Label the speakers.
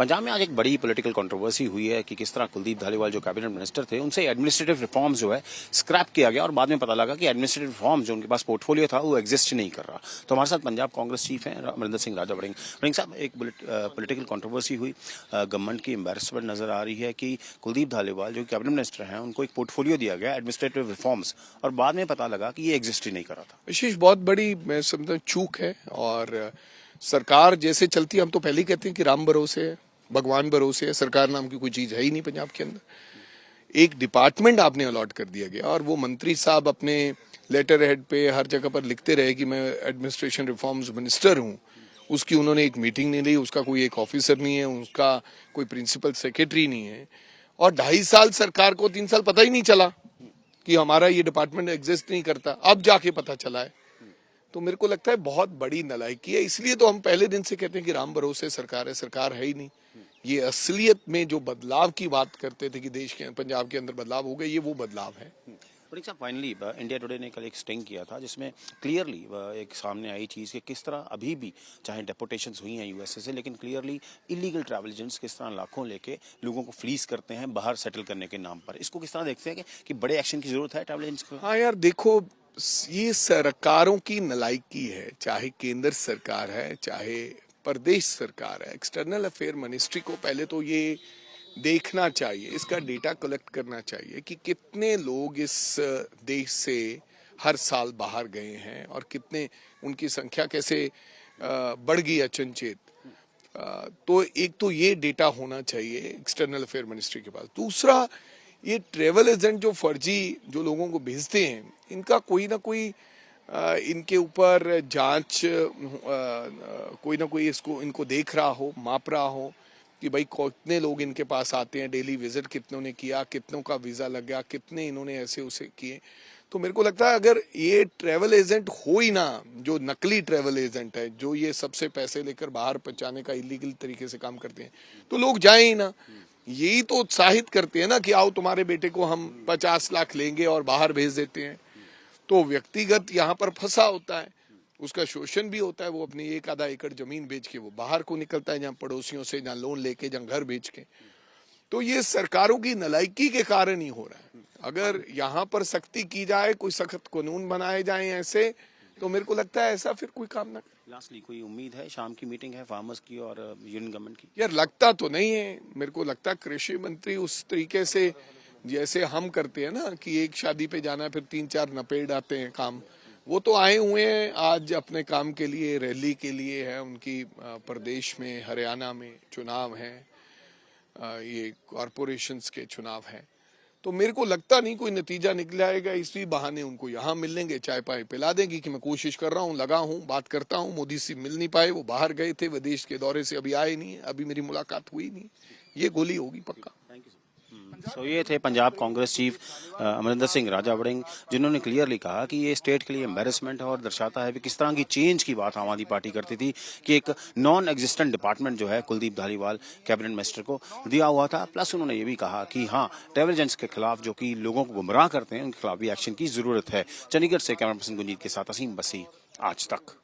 Speaker 1: पंजाब में आज एक बड़ी पॉलिटिकल कंट्रोवर्सी हुई है कि किस तरह कुलदीप धालीवाल जो कैबिनेट मिनिस्टर थे उनसे एडमिनिस्ट्रेटिव रिफॉर्म्स जो है स्क्रैप किया गया और बाद में पता लगा कि एडमिनिस्ट्रेटिव रिफॉर्म्स जो उनके पास पोर्टफोलियो था वो एग्जिस्ट नहीं कर रहा। तो हमारे साथ पंजाब कांग्रेस चीफ हैं अमरिंदर सिंह राजा वड़िंग साहब, एक पॉलिटिकल कंट्रोवर्सी हुई, गवर्नमेंट की एम्बेरसमेंट नजर आ रही है कि कुलदीप धालीवाल जो कैबिनेट मिनिस्टर हैं उनको एक पोर्टफोलियो दिया गया एडमिनिस्ट्रेटिव रिफॉर्म्स और बाद में पता लगा कि ये एग्जिस्ट ही नहीं कर रहा था।
Speaker 2: विशेष बहुत बड़ी मैं समझता हूं चूक है और सरकार जैसे चलती है, हम तो पहले ही कहते हैं कि राम भरोसे है, भगवान भरोसे है, सरकार नाम की कोई चीज है ही नहीं पंजाब के अंदर। एक डिपार्टमेंट आपने अलॉट कर दिया गया और वो मंत्री साहब अपने लेटर हेड पे हर जगह पर लिखते रहे कि मैं एडमिनिस्ट्रेशन रिफॉर्म्स मिनिस्टर हूं। उसकी उन्होंने एक मीटिंग नहीं ली, उसका कोई एक ऑफिसर नहीं है, उसका कोई प्रिंसिपल सेक्रेटरी नहीं है और 2.5 साल सरकार को 3 साल पता ही नहीं चला कि हमारा ये डिपार्टमेंट एग्जिस्ट नहीं करता, अब जाके पता चला है। तो मेरे को लगता है बहुत बड़ी नालायकी है। इसलिए तो हम पहले दिन से कहते हैं कि राम भरोसे सरकार है, सरकार है ही नहीं। ये असलियत में जो बदलाव की बात करते थे कि देश के पंजाब के अंदर बदलाव हो गए, ये वो बदलाव है।
Speaker 1: फाइनली इंडिया टुडे ने कल एक स्टिंग किया था जिसमें क्लियरली एक सामने आई चीज़ कि किस तरह अभी भी चाहे डेपोटेशंस हुई हैं यूएसए से, लेकिन क्लियरली इलीगल ट्रैवल एजेंट्स किस तरह लाखों लेके लोगों को फ्लीज करते हैं बाहर सेटल करने के नाम पर। इसको किस तरह देखते हैं कि बड़े एक्शन की जरूरत है ट्रैवल एजेंट्स को?
Speaker 2: हाँ यार देखो, ये सरकारों की नालायकी है, चाहे केंद्र सरकार है चाहे प्रदेश सरकार है। एक्सटर्नल अफेयर मिनिस्ट्री को पहले तो ये देखना चाहिए, इसका डेटा कलेक्ट करना चाहिए कि कितने लोग इस देश से हर साल बाहर गए हैं और कितने उनकी संख्या कैसे बढ़ गई अचनचेत। तो एक तो ये डेटा होना चाहिए एक्सटर्नल अफेयर मिनिस्ट्री के पास। दूसरा, ये ट्रेवल एजेंट जो फर्जी जो लोगों को भेजते हैं, इनका कोई ना कोई इनके ऊपर जांच कोई ना कोई इसको इनको देख रहा हो, माप रहा हो कि भाई कितने लोग इनके पास आते हैं, डेली विजिट कितनों ने किया, कितनों का वीजा लग गया, कितने इन्होंने ऐसे उसे किए। तो मेरे को लगता है अगर ये ट्रेवल एजेंट हो ही ना, जो नकली ट्रेवल एजेंट है, जो ये सबसे पैसे लेकर बाहर पहुंचाने का इलीगल तरीके से काम करते हैं, तो लोग जाए ही ना। यही तो उत्साहित करते हैं ना कि आओ तुम्हारे बेटे को हम 50 लाख लेंगे और बाहर भेज देते हैं। तो व्यक्तिगत यहाँ पर फंसा होता है, उसका शोषण भी होता है। वो अपनी 1-आधा एकड़ जमीन बेच के वो बाहर को निकलता है, जहाँ पड़ोसियों से, जहाँ लोन लेके, जहाँ घर बेच के। तो ये सरकारों की नालायकी के कारण ही हो रहा है। अगर यहाँ पर सख्ती की जाए, कोई सख्त कानून बनाए जाए ऐसे, तो मेरे को लगता है ऐसा फिर कोई काम ना।
Speaker 1: लास्टली कोई उम्मीद है? शाम की मीटिंग है फार्मर्स की और यूनियन गवर्नमेंट की।
Speaker 2: यार लगता तो नहीं है, मेरे को लगता कृषि मंत्री उस तरीके से जैसे हम करते हैं ना कि एक शादी पे जाना है फिर 3-4 नपेड़ आते हैं काम, वो तो आए हुए हैं आज अपने काम के लिए, रैली के लिए है उनकी। प्रदेश में हरियाणा में चुनाव है, ये कॉरपोरेशंस के चुनाव है। तो मेरे को लगता नहीं कोई नतीजा निकल आएगा। इसी बहाने उनको यहाँ मिल लेंगे, चाय पाए पिला देंगे कि मैं कोशिश कर रहा हूँ, लगा हूँ, बात करता हूँ। मोदी से मिल नहीं पाए, वो बाहर गए थे विदेश के दौरे से, अभी आए नहीं, अभी मेरी मुलाकात हुई नहीं। ये गोली होगी पक्का।
Speaker 1: सो ये थे पंजाब कांग्रेस चीफ अमरिंदर सिंह राजा वड़िंग, जिन्होंने क्लियरली कहा कि ये स्टेट के लिए एम्बेरसमेंट है और दर्शाता है कि किस तरह की चेंज की बात आम आदमी पार्टी करती थी कि एक नॉन एग्जिस्टेंट डिपार्टमेंट जो है कुलदीप धालीवाल कैबिनेट मिनिस्टर को दिया हुआ था। प्लस उन्होंने ये भी कहा कि हाँ, ट्रैवल एजेंट्स के खिलाफ जो कि लोगों को गुमराह करते हैं, उनके खिलाफ भी एक्शन की जरूरत है। चंडीगढ़ से कैमरा पर्सन गुंजीत के साथ असीम बसी, आज तक।